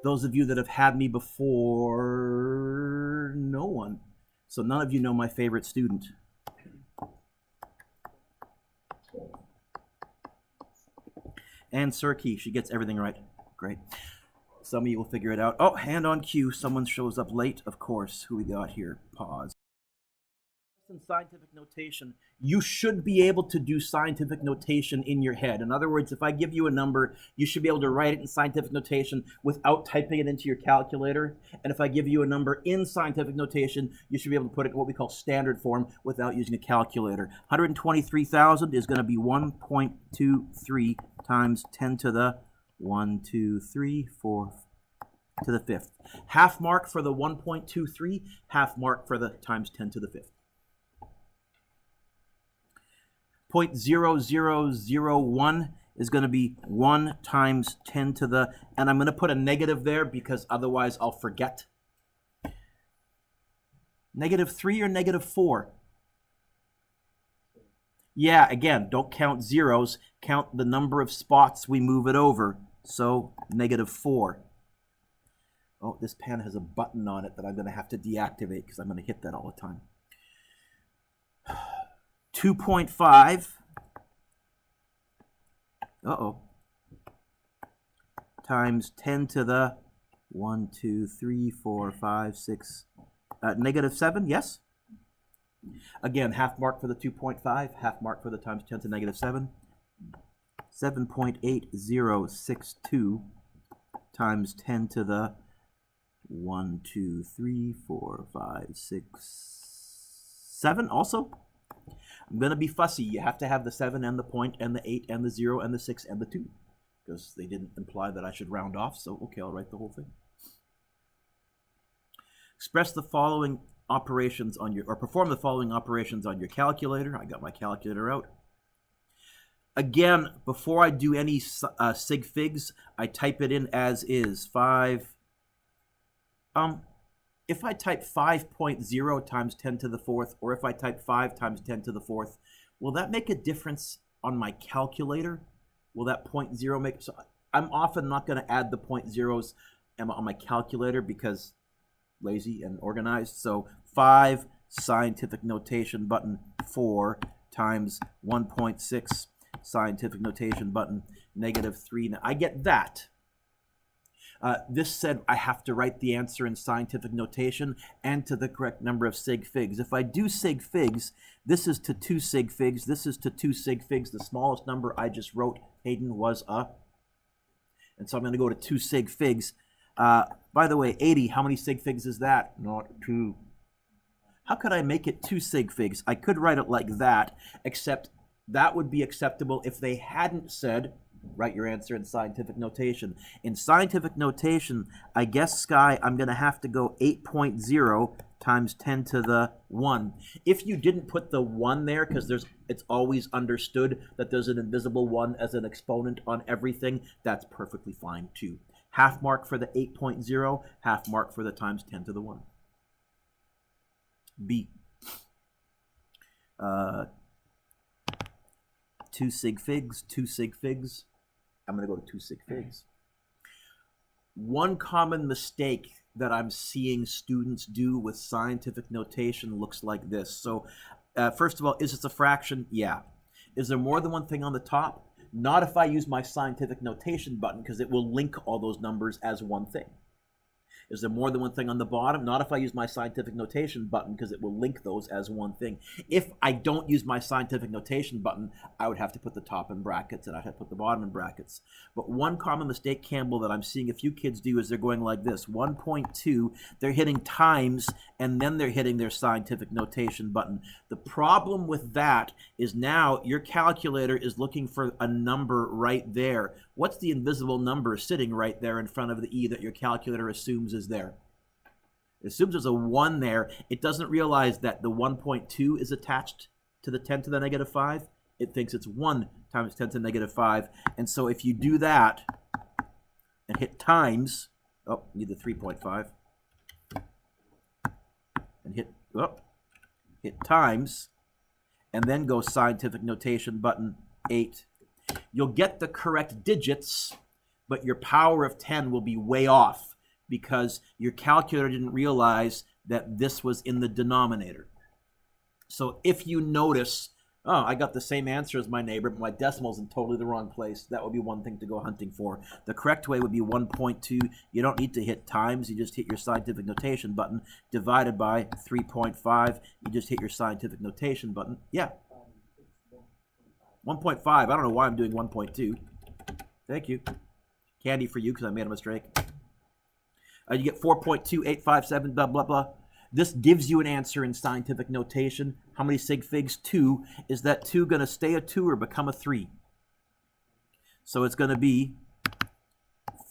Those of you that have had me before, no one. So none of you know my favorite student. And Sirki, she gets everything right. Great. Some of you will figure it out. Oh, hand on cue. Someone shows up late, of course. Who we got here? Pause. In scientific notation, you should be able to do scientific notation in your head. In other words, if I give you a number, you should be able to write it in scientific notation without typing it into your calculator. And if I give you a number in scientific notation, you should be able to put it in what we call standard form without using a calculator. 123,000 is going to be 1.23 times 10 to the 1, 2, 3, 4 to the 5th. Half mark for the 1.23, half mark for the times 10 to the 5th. 0.0001 is going to be 1 times 10 to the, and I'm going to put a negative there because otherwise I'll forget. -3 or -4? Yeah, again, don't count zeros. Count the number of spots we move it over. So -4. Oh, this pen has a button on it that I'm going to have to deactivate because I'm going to hit that all the time. 2.5 times 10 to the 1, 2, 3, 4, 5, 6 -7, yes. Again, half mark for the 2.5, half mark for the times 10 to -7. 7.8062 times 10 to the 1, 2, 3, 4, 5, 6, 7 also. I'm going to be fussy. You have to have the 7 and the point and the 8 and the 0 and the 6 and the 2 because they didn't imply that I should round off. So, okay, I'll write the whole thing. Express the following operations on your, or perform the following operations on your calculator. I got my calculator out. Again, before I do any Sig Figs, I type it in as is. 5. If I type 5.0 times 10 to the 4th, or if I type 5 times 10 to the 4th, will that make a difference on my calculator? Will that 0.0 make... So I'm often not going to add the 0.0s on my calculator because lazy and organized. So 5 scientific notation button 4 times 1.6 scientific notation button -3. Now I get that. This said I have to write the answer in scientific notation and to the correct number of Sig Figs. If I do Sig Figs, this is to 2 Sig Figs, this is to 2 Sig Figs. The smallest number I just wrote, Hayden, was a. And so I'm going to go to 2 Sig Figs. By the way, 80, how many Sig Figs is that? Not 2. How could I make it 2 Sig Figs? I could write it like that, except that would be acceptable if they hadn't said, write your answer in scientific notation. In scientific notation, I guess, Sky, I'm going to have to go 8.0 times 10 to the 1. If you didn't put the 1 there, because it's always understood that there's an invisible 1 as an exponent on everything, that's perfectly fine too. Half mark for the 8.0, half mark for the times 10 to the 1. B. 2 Sig Figs, 2 Sig Figs. I'm going to go to 2 Sig Figs. One common mistake that I'm seeing students do with scientific notation looks like this. So first of all, is this a fraction? Yeah. Is there more than one thing on the top? Not if I use my scientific notation button, because it will link all those numbers as one thing. Is there more than one thing on the bottom? Not if I use my scientific notation button, because it will link those as one thing. If I don't use my scientific notation button, I would have to put the top in brackets and I'd have to put the bottom in brackets. But one common mistake, Campbell, that I'm seeing a few kids do is they're going like this. 1.2, they're hitting times, and then they're hitting their scientific notation button. The problem with that is now your calculator is looking for a number right there. What's the invisible number sitting right there in front of the E that your calculator assumes is there? It assumes there's a 1 there. It doesn't realize that the 1.2 is attached to the 10 to the -5. It thinks it's 1 times 10 to the -5. And so if you do that and hit times, oh, need the 3.5, and hit times, and then go scientific notation button 8, you'll get the correct digits, but your power of 10 will be way off because your calculator didn't realize that this was in the denominator. So if you notice, oh, I got the same answer as my neighbor, but my decimal's in totally the wrong place, that would be one thing to go hunting for. The correct way would be 1.2. You don't need to hit times. You just hit your scientific notation button. Divided by 3.5. You just hit your scientific notation button. Yeah. 1.5. I don't know why I'm doing 1.2. Thank you. Candy for you because I made a mistake. You get 4.2857, blah, blah, blah. This gives you an answer in scientific notation. How many sig figs? 2. Is that 2 going to stay a 2 or become a 3? So it's going to be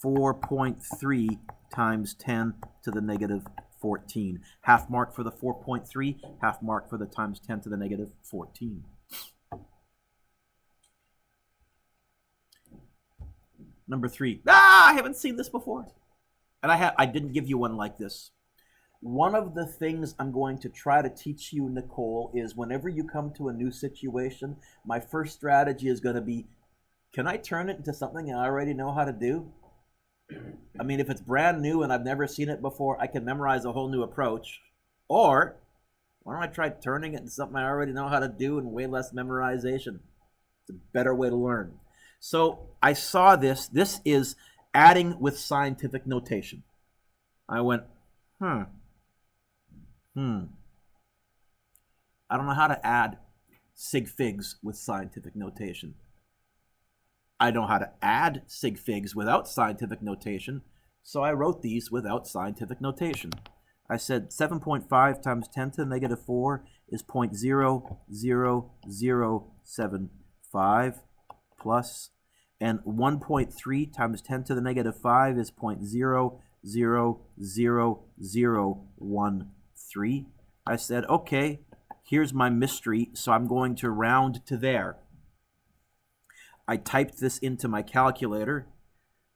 4.3 times 10 to the negative 14. Half mark for the 4.3, half mark for the times 10 to the negative 14. Number 3. I haven't seen this before. And I didn't give you one like this. One of the things I'm going to try to teach you, Nicole, is whenever you come to a new situation, my first strategy is going to be, can I turn it into something I already know how to do? I mean, if it's brand new and I've never seen it before, I can memorize a whole new approach. Or, why don't I try turning it into something I already know how to do and way less memorization? It's a better way to learn. So I saw this. This is adding with scientific notation. I went, I don't know how to add sig figs with scientific notation. I know how to add sig figs without scientific notation, so I wrote these without scientific notation. I said 7.5 times 10 to the negative 4 is 0.00075 plus, and 1.3 times 10 to the negative 5 is 0.00013. I said, okay, here's my mystery, so I'm going to round to there. I typed this into my calculator,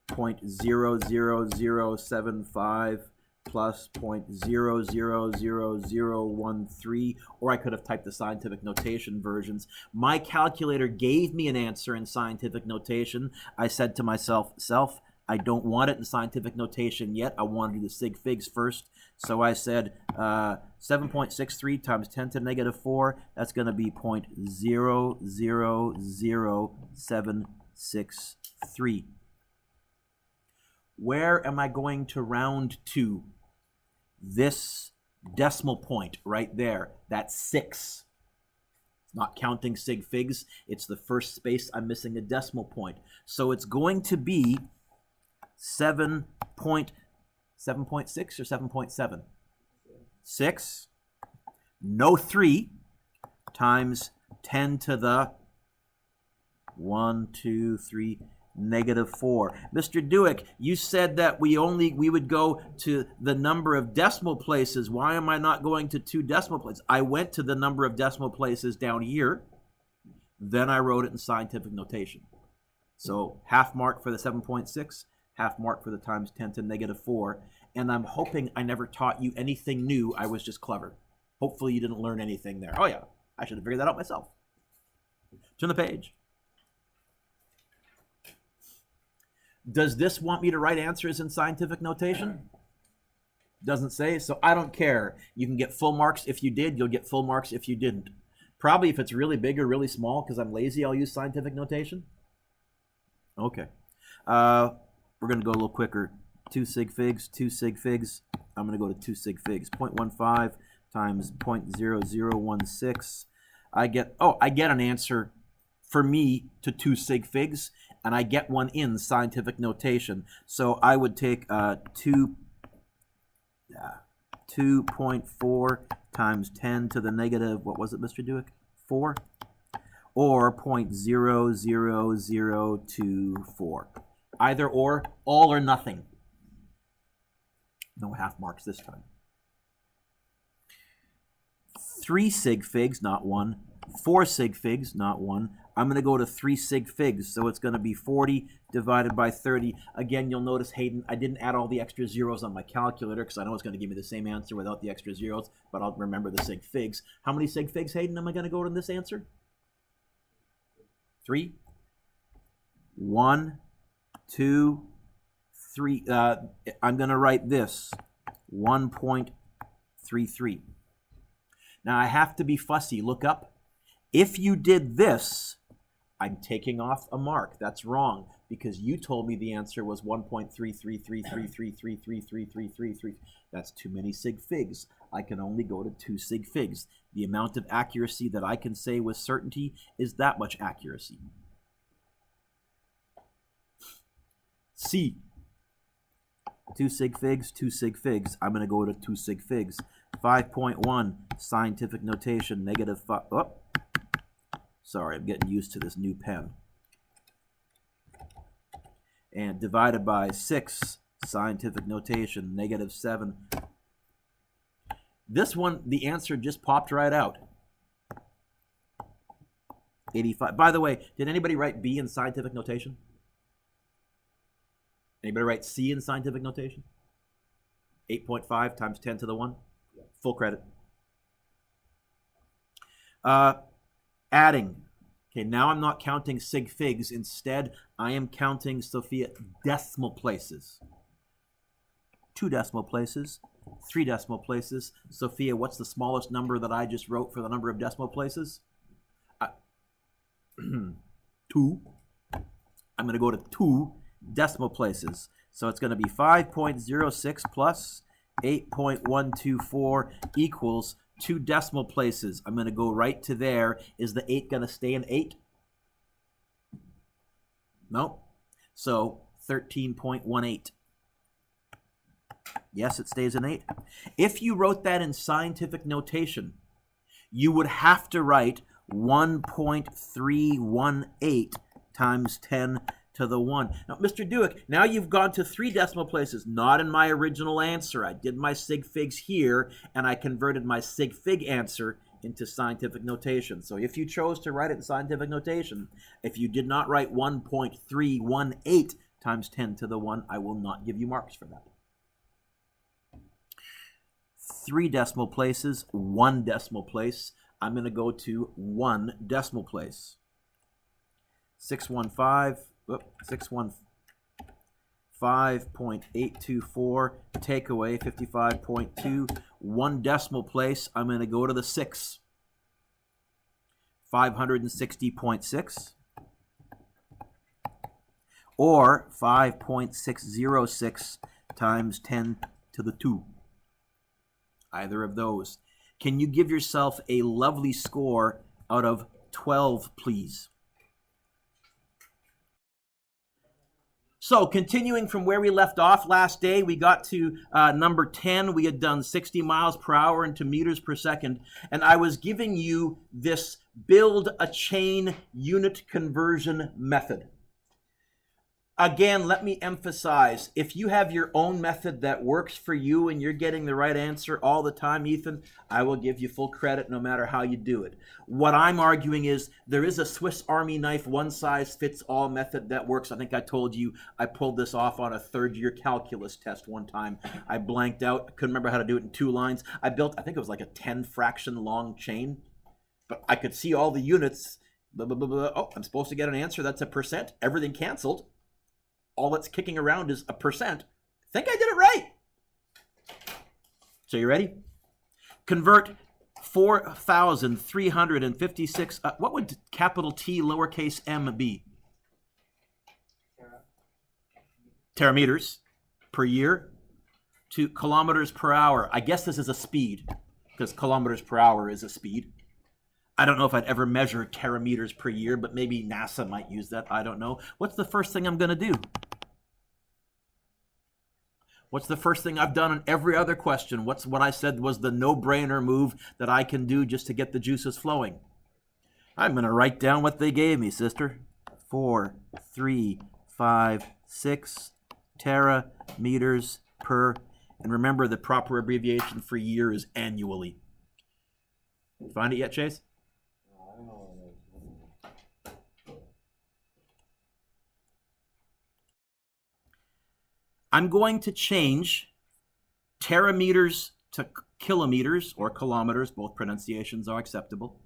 0.00075 plus 0.00013, or I could have typed the scientific notation versions. My calculator gave me an answer in scientific notation. I said to myself, I don't want it in scientific notation yet. I want to do the sig figs first. So I said 7.63 times 10 to the negative 4. That's going to be 0.000763. Where am I going to round to? This decimal point right there. That's 6. It's not counting sig figs. It's the first space I'm missing a decimal point. So it's going to be 7.6 or 7.7? 6. No 3 times 10 to the 1, 2, 3, negative 4. Mr. Dueck, you said that we would go to the number of decimal places. Why am I not going to 2 decimal places? I went to the number of decimal places down here. Then I wrote it in scientific notation. So half mark for the 7.6, half mark for the times 10 to negative 4. And I'm hoping I never taught you anything new. I was just clever. Hopefully you didn't learn anything there. Oh yeah, I should have figured that out myself. Turn the page. Does this want me to write answers in scientific notation? Doesn't say, so I don't care. You can get full marks if you did. You'll get full marks if you didn't. Probably if it's really big or really small, because I'm lazy, I'll use scientific notation. Okay. We're going to go a little quicker. 2 sig figs, 2 sig figs. I'm going to go to 2 sig figs. 0.15 times 0.0016. I get an answer for me to 2 sig figs, and I get one in scientific notation. So I would take 2.4 times 10 to the negative, what was it, Mr. Dueck? 4? Or 0.00024. Either or, all or nothing. No half marks this time. 3 sig figs, not 1. 4 sig figs, not 1. I'm going to go to 3 sig figs, so it's going to be 40 divided by 30. Again, you'll notice, Hayden, I didn't add all the extra zeros on my calculator because I know it's going to give me the same answer without the extra zeros, but I'll remember the sig figs. How many sig figs, Hayden, am I going to go to this answer? 3. 1, 2, I'm going to write this 1.33. Now I have to be fussy. Look up. If you did this, I'm taking off a mark. That's wrong because you told me the answer was 1.333333333333. That's too many Sig Figs. I can only go to 2 Sig Figs. The amount of accuracy that I can say with certainty is that much accuracy. C. 2 Sig Figs, 2 Sig Figs. I'm going to go to 2 Sig Figs. 5.1, scientific notation, -5. Oh, sorry, I'm getting used to this new pen. And divided by 6, scientific notation, -7. This one, the answer just popped right out. 85. By the way, did anybody write B in scientific notation? Anybody write C in scientific notation? 8.5 times 10 to the 1? Yeah. Full credit. Adding. Okay, now I'm not counting Sig Figs. Instead, I am counting, Sophia, decimal places. 2 decimal places, 3 decimal places. Sophia, what's the smallest number that I just wrote for the number of decimal places? 2. I'm going to go to 2 decimal places. So it's going to be 5.06 plus 8.124 equals 2 decimal places. I'm going to go right to there. Is the 8 going to stay an 8? No. So 13.18. Yes, it stays an 8. If you wrote that in scientific notation, you would have to write 1.318 times 10 to the 1. Now, Mr. Dueck, now you've gone to 3 decimal places, not in my original answer. I did my Sig Figs here, and I converted my Sig Fig answer into scientific notation. So if you chose to write it in scientific notation, if you did not write 1.318 times 10 to the 1, I will not give you marks for that. 3 decimal places, 1 decimal place. I'm going to go to 1 decimal place. 615.824, take away 55.2, 1 decimal place. I'm going to go to the 6. 560.6 or 5.606 times 10 to the 2. Either of those. Can you give yourself a lovely score out of 12, please? So continuing from where we left off last day, we got to number 10. We had done 60 miles per hour into meters per second. And I was giving you this build a chain unit conversion method. Again, let me emphasize, if you have your own method that works for you and you're getting the right answer all the time, Ethan, I will give you full credit no matter how you do it. What I'm arguing is there is a Swiss Army knife, one-size-fits-all method that works. I think I told you I pulled this off on a third-year calculus test one time. I blanked out. I couldn't remember how to do it in 2 lines. I built, I think it was like a 10-fraction long chain, but I could see all the units. Blah, blah, blah, blah. Oh, I'm supposed to get an answer that's a percent. Everything canceled. All that's kicking around is a percent. I think I did it right. So you ready? Convert 4,356. What would capital T lowercase m be? Terameters per year to kilometers per hour. I guess this is a speed because kilometers per hour is a speed. I don't know if I'd ever measure terameters per year, but maybe NASA might use that. I don't know. What's the first thing I'm going to do? What's the first thing I've done on every other question? What's what I said was the no-brainer move that I can do just to get the juices flowing? I'm going to write down what they gave me, sister. 4,356 terameters per. And remember, the proper abbreviation for year is annually. Find it yet, Chase? I'm going to change terameters to kilometers or kilometers. Both pronunciations are acceptable.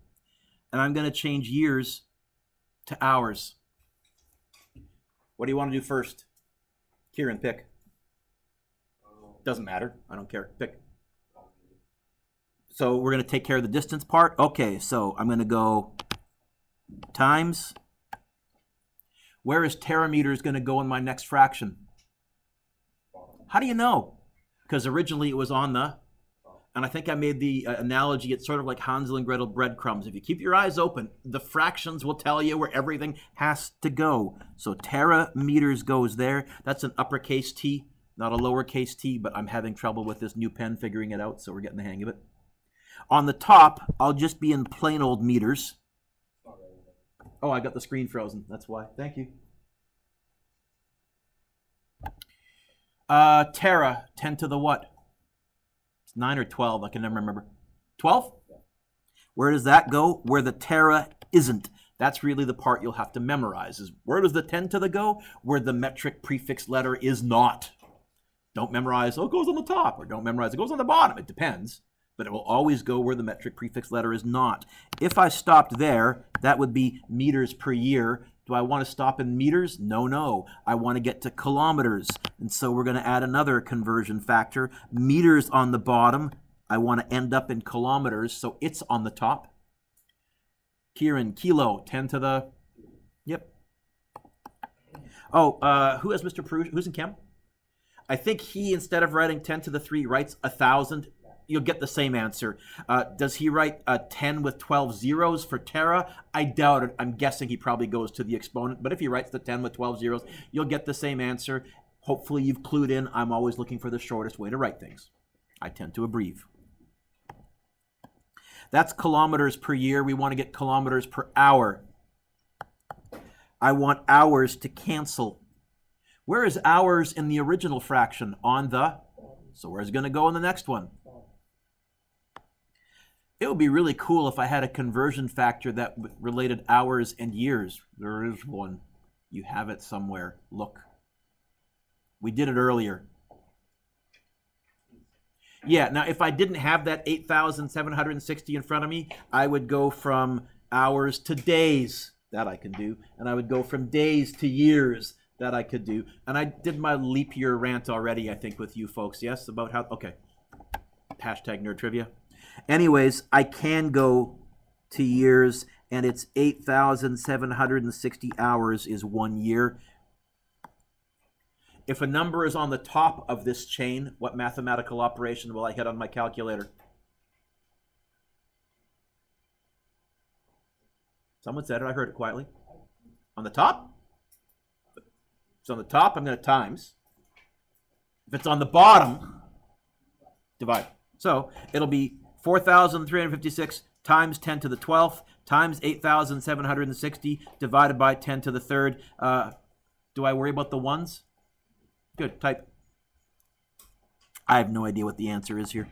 And I'm going to change years to hours. What do you want to do first? Kieran, pick. Doesn't matter. I don't care. Pick. So we're going to take care of the distance part. Okay, so I'm going to go times. Where is terameters going to go in my next fraction? How do you know? Because originally it was on the, and I think I made the analogy, it's sort of like Hansel and Gretel breadcrumbs. If you keep your eyes open, the fractions will tell you where everything has to go. So terameters goes there. That's an uppercase T, not a lowercase t, but I'm having trouble with this new pen figuring it out, so we're getting the hang of it. On the top, I'll just be in plain old meters. Oh, I got the screen frozen. That's why. Thank you. Tera, 10 to the what? It's 9 or 12. I can never remember. 12? Where does that go? Where the tera isn't. That's really the part you'll have to memorize. Is where does the 10 to the go? Where the metric prefix letter is not. Don't memorize, oh, it goes on the top, or don't memorize, it goes on the bottom. It depends. But it will always go where the metric prefix letter is not. If I stopped there, that would be meters per year. Do I want to stop in meters? No, no. I want to get to kilometers. And so we're going to add another conversion factor. Meters on the bottom. I want to end up in kilometers, so it's on the top. Kieran, kilo, 10 to the... Yep. Oh, who has Mr. Perugia? Who's in chem? I think he, instead of writing 10 to the 3, writes 1,000. You'll get the same answer. Does he write 10 with 12 zeros for tera? I doubt it. I'm guessing he probably goes to the exponent. But if he writes the 10 with 12 zeros, you'll get the same answer. Hopefully you've clued in. I'm always looking for the shortest way to write things. I tend to abbreviate. That's kilometers per year. We want to get kilometers per hour. I want hours to cancel. Where is hours in the original fraction? On the... So where's it going to go in the next one? It would be really cool if I had a conversion factor that related hours and years. There is one. You have it somewhere. Look. We did it earlier. Yeah, now if I didn't have that 8,760 in front of me, I would go from hours to days. That I can do. And I would go from days to years. That I could do. And I did my leap year rant already, I think, with you folks. Yes? About how... Okay. Hashtag nerd trivia. Anyways, I can go to years, and it's 8,760 hours is 1 year. If a number is on the top of this chain, what mathematical operation will I hit on my calculator? Someone said it. I heard it quietly. On the top? If it's on the top, I'm going to times. If it's on the bottom, divide. So it'll be 4,356 times 10 to the 12th times 8,760 divided by 10 to the 3rd. Do I worry about the ones? Good, type. I have no idea what the answer is here.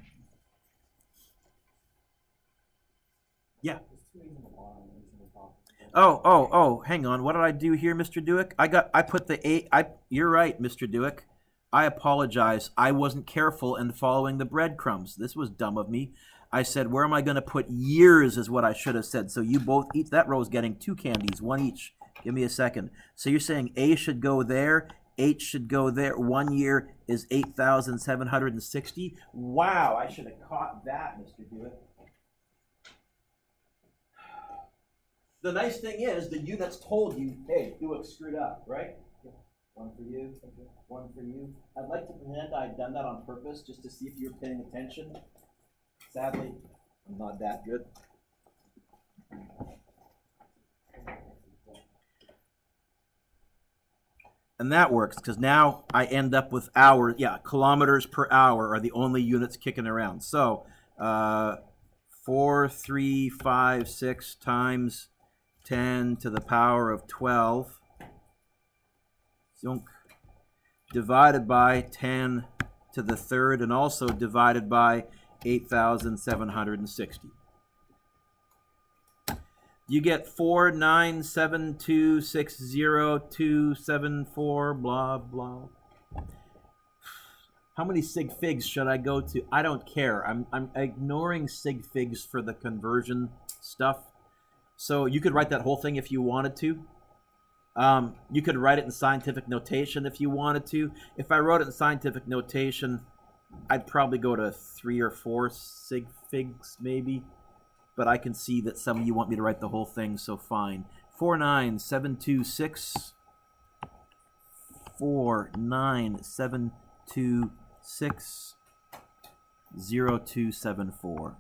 Yeah. Oh, hang on. What did I do here, Mr. Dueck? I put the 8. You're right, Mr. Dueck. I apologize. I wasn't careful in following the breadcrumbs. This was dumb of me. I said, where am I going to put years is what I should have said. So you both each. That row's getting 2 candies, 1 each. Give me a second. So you're saying A should go there, H should go there. 1 year is 8,760. Wow, I should have caught that, Mr. Dueck. The nice thing is the units told you, hey, Dueck screwed up, right? 1 for you, 1 for you. I'd like to pretend I'd done that on purpose just to see if you were paying attention. Sadly, I'm not that good. And that works because now I end up with hours. Yeah, kilometers per hour are the only units kicking around. So 4,356 times 10 to the power of 12 divided by 10 to the 3rd and also divided by 8,760. You get 4,972,60274 blah blah. How many Sig Figs should I go to? I don't care. I'm ignoring Sig Figs for the conversion stuff. So you could write that whole thing if you wanted to. You could write it in scientific notation if you wanted to. If I wrote it in scientific notation, I'd probably go to 3 or 4 Sig Figs, maybe. But I can see that some of you want me to write the whole thing, so fine. 49726. 49726 0274.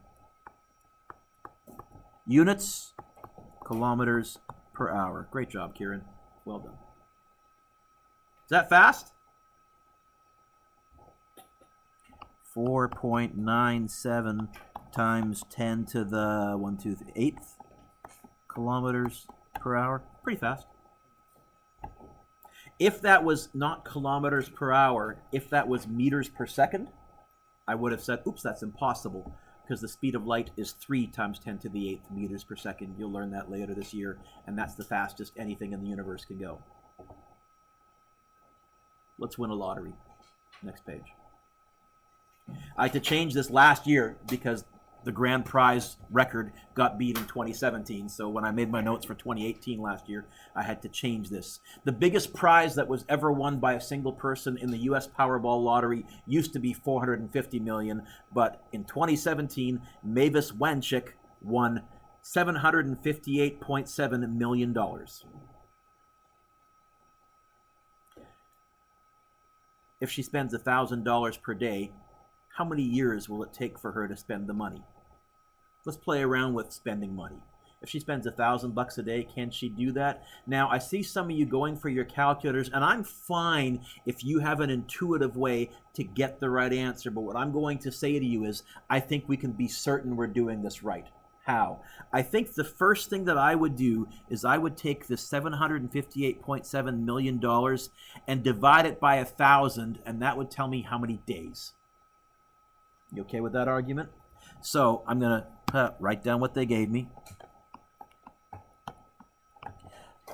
Units, kilometers per hour. Great job, Kieran. Well done. Is that fast? 4.97 times 10 to the 8th kilometers per hour. Pretty fast. If that was not kilometers per hour, if that was meters per second, I would have said, oops, that's impossible, because the speed of light is 3 times 10 to the 8th meters per second. You'll learn that later this year, and that's the fastest anything in the universe can go. Let's win a lottery. Next page. I had to change this last year because the grand prize record got beat in 2017. So when I made my notes for 2018 last year, I had to change this. The biggest prize that was ever won by a single person in the U.S. Powerball lottery used to be $450 million, but in 2017, Mavis Wanchik won $758.7 million. If she spends $1,000 per day, how many years will it take for her to spend the money? Let's play around with spending money. If she spends $1,000 a day, can she do that? Now, I see some of you going for your calculators, and I'm fine if you have an intuitive way to get the right answer. But what I'm going to say to you is, I think we can be certain we're doing this right. How? I think the first thing that I would do is I would take the $758.7 million and divide it by 1,000, and that would tell me how many days. You okay with that argument? So I'm going to write down what they gave me.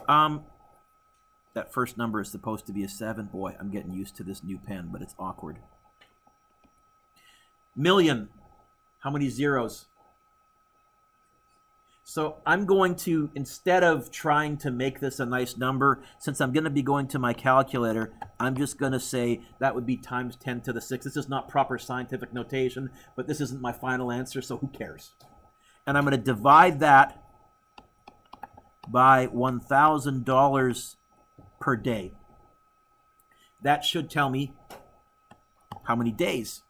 That first number is supposed to be a 7. Boy, I'm getting used to this new pen, but it's awkward. Million. How many zeros? So I'm going to, instead of trying to make this a nice number, since I'm going to be going to my calculator, I'm just going to say that would be times 10 to the 6. This is not proper scientific notation, but this isn't my final answer, so who cares? And I'm going to divide that by $1,000 per day. That should tell me how many days.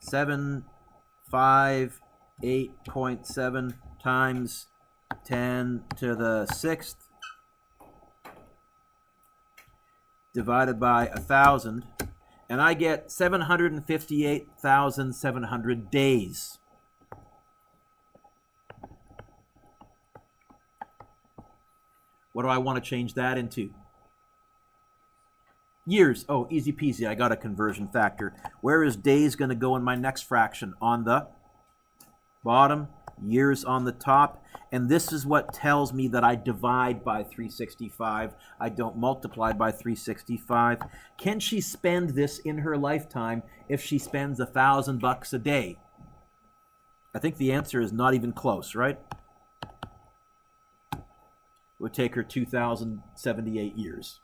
758.7 times 10 to the 6th divided by 1,000, and I get 758,700 days. What do I want to change that into? Years. Oh, easy peasy. I got a conversion factor. Where is days going to go in my next fraction? On the bottom, years on the top. And this is what tells me that I divide by 365. I don't multiply by 365. Can she spend this in her lifetime if she spends $1,000 a day? I think the answer is not even close, right? It would take her 2,078 years.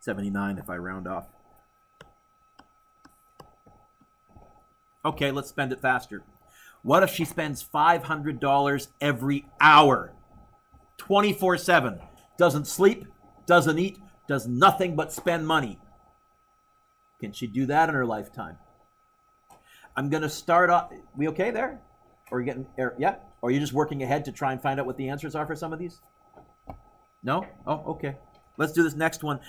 79 if I round off. Okay, let's spend it faster. What if she spends $500 every hour? 24/7. Doesn't sleep, doesn't eat, does nothing but spend money. Can she do that in her lifetime? I'm going to start off. We okay there? Or you getting, yeah? Or are you just working ahead to try and find out what the answers are for some of these? No? Oh, okay. Let's do this next one.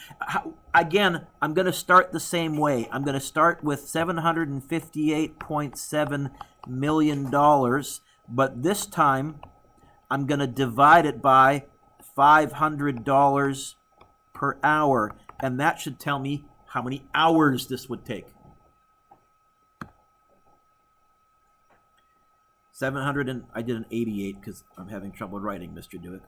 Again, I'm going to start the same way. I'm going to start with $758.7 million, but this time I'm going to divide it by $500 per hour, and that should tell me how many hours this would take. 700 and I did an 88 because I'm having trouble writing, Mr. Dueck.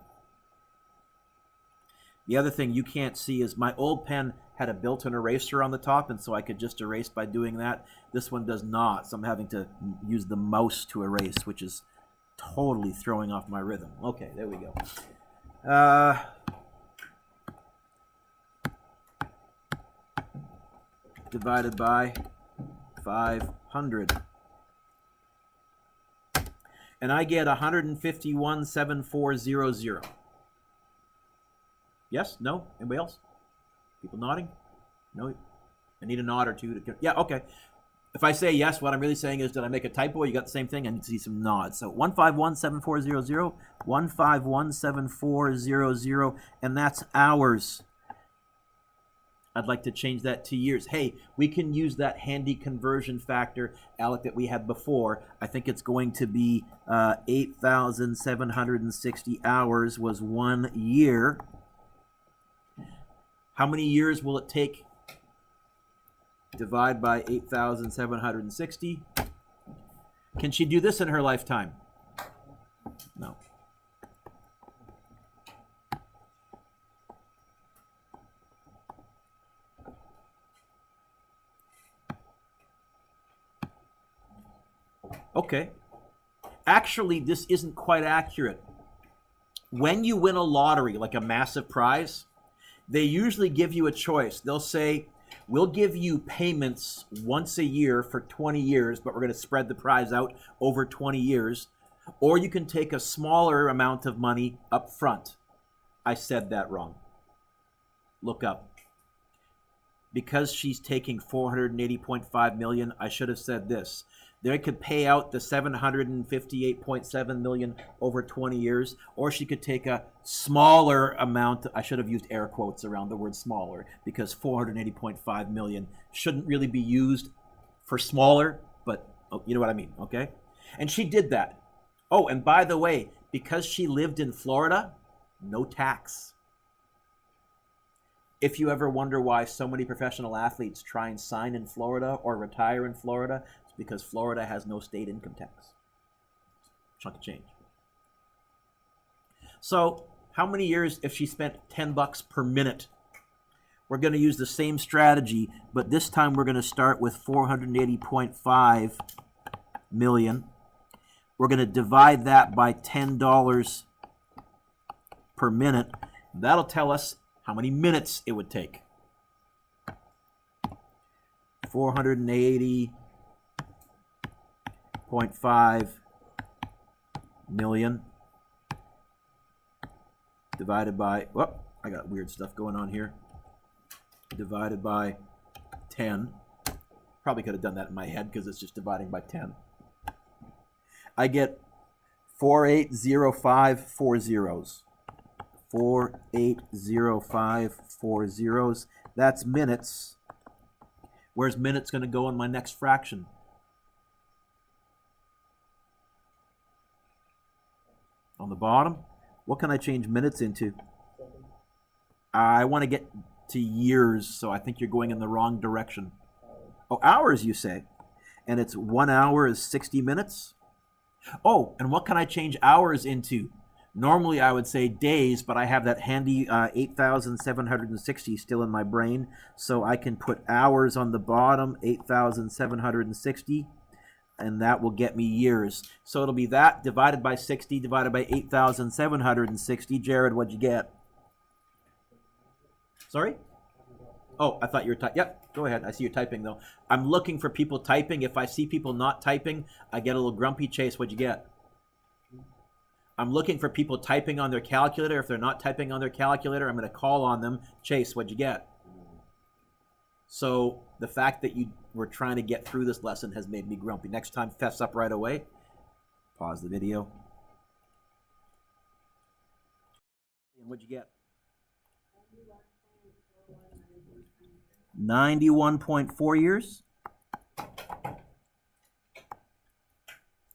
The other thing you can't see is my old pen had a built-in eraser on the top, and so I could just erase by doing that. This one does not, so I'm having to use the mouse to erase, which is totally throwing off my rhythm. Okay, there we go. divided by 500. And I get 151,7400. Yes? No? Anybody else? People nodding? No? I need a nod or two to... Yeah, okay. If I say yes, what I'm really saying is, did I make a typo? You got the same thing? I need to see some nods. So 151,7400, 151,7400, and that's hours. I'd like to change that to years. Hey, we can use that handy conversion factor, Alec, that we had before. I think it's going to be 8,760 hours was 1 year. How many years will it take? Divide by 8,760. Can she do this in her lifetime? No. Okay. Actually, this isn't quite accurate. When you win a lottery, like a massive prize, they usually give you a choice. They'll say, we'll give you payments once a year for 20 years, but we're going to spread the prize out over 20 years. Or you can take a smaller amount of money up front. I said that wrong. Look up. Because she's taking 480.5 million, I should have said this. They could pay out the 758.7 million over 20 years, or she could take a smaller amount. I should have used air quotes around the word smaller, because 480.5 million shouldn't really be used for smaller, but you know what I mean, okay? And she did that. Oh, and by the way, because she lived in Florida, no tax. If you ever wonder why so many professional athletes try and sign in Florida or retire in Florida, it's because Florida has no state income tax. Chunk of change. So how many years if she spent $10 per minute? We're going to use the same strategy, but this time we're going to start with 480.5 million. We're going to divide that by $10 per minute. That'll tell us how many minutes it would take. 480.5 million divided by, whoop, I got weird stuff going on here, divided by 10. Probably could have done that in my head because it's just dividing by 10. I get 480540. 480540. That's minutes. Where's minutes going to go in my next fraction? On the bottom? What can I change minutes into? I want to get to years, so I think you're going in the wrong direction. Oh, hours, you say. And it's 1 hour is 60 minutes? Oh, and what can I change hours into? Normally I would say days, but I have that handy 8,760 still in my brain. So I can put hours on the bottom, 8,760, and that will get me years. So it'll be that divided by 60 divided by 8,760. Jared, what'd you get? Sorry? Oh, I thought you were typing. Yep, go ahead. I see you're typing, though. I'm looking for people typing. If I see people not typing, I get a little grumpy. Chase, what'd you get? I'm looking for people typing on their calculator. If they're not typing on their calculator, I'm going to call on them. Chase, what'd you get? So the fact that you were trying to get through this lesson has made me grumpy. Next time, fess up right away. Pause the video. And what'd you get? 91.4 years.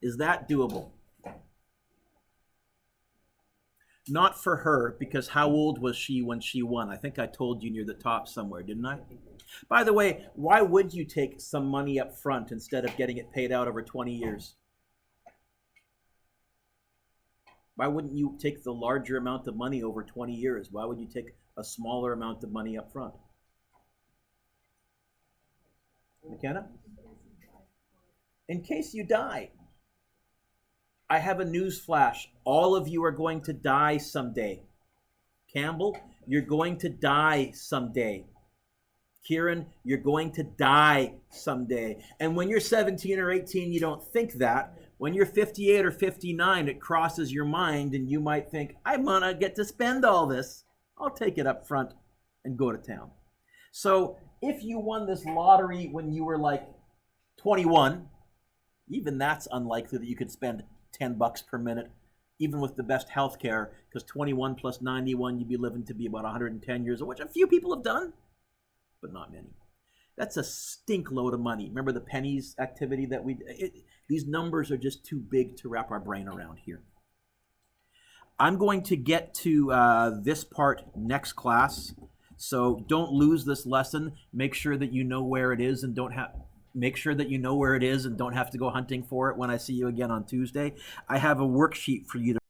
Is that doable? Not for her, because how old was she when she won? I think I told you near the top somewhere, didn't I? By the way, why would you take some money up front instead of getting it paid out over 20 years? Why wouldn't you take the larger amount of money over 20 years? Why would you take a smaller amount of money up front? McKenna? In case you die. I have a news flash. All of you are going to die someday. Campbell, you're going to die someday. Kieran, you're going to die someday. And when you're 17 or 18, you don't think that. When you're 58 or 59, it crosses your mind and you might think, I'm going to get to spend all this. I'll take it up front and go to town. So if you won this lottery when you were like 21, even that's unlikely that you could spend $10 per minute, even with the best health care, because 21 plus 91, you'd be living to be about 110 years old, which a few people have done, but not many. That's a stink load of money. Remember the pennies activity that these numbers are just too big to wrap our brain around here. I'm going to get to this part next class, so don't lose this lesson. Make sure that you know where it is and don't have to go hunting for it when I see you again on Tuesday. I have a worksheet for you to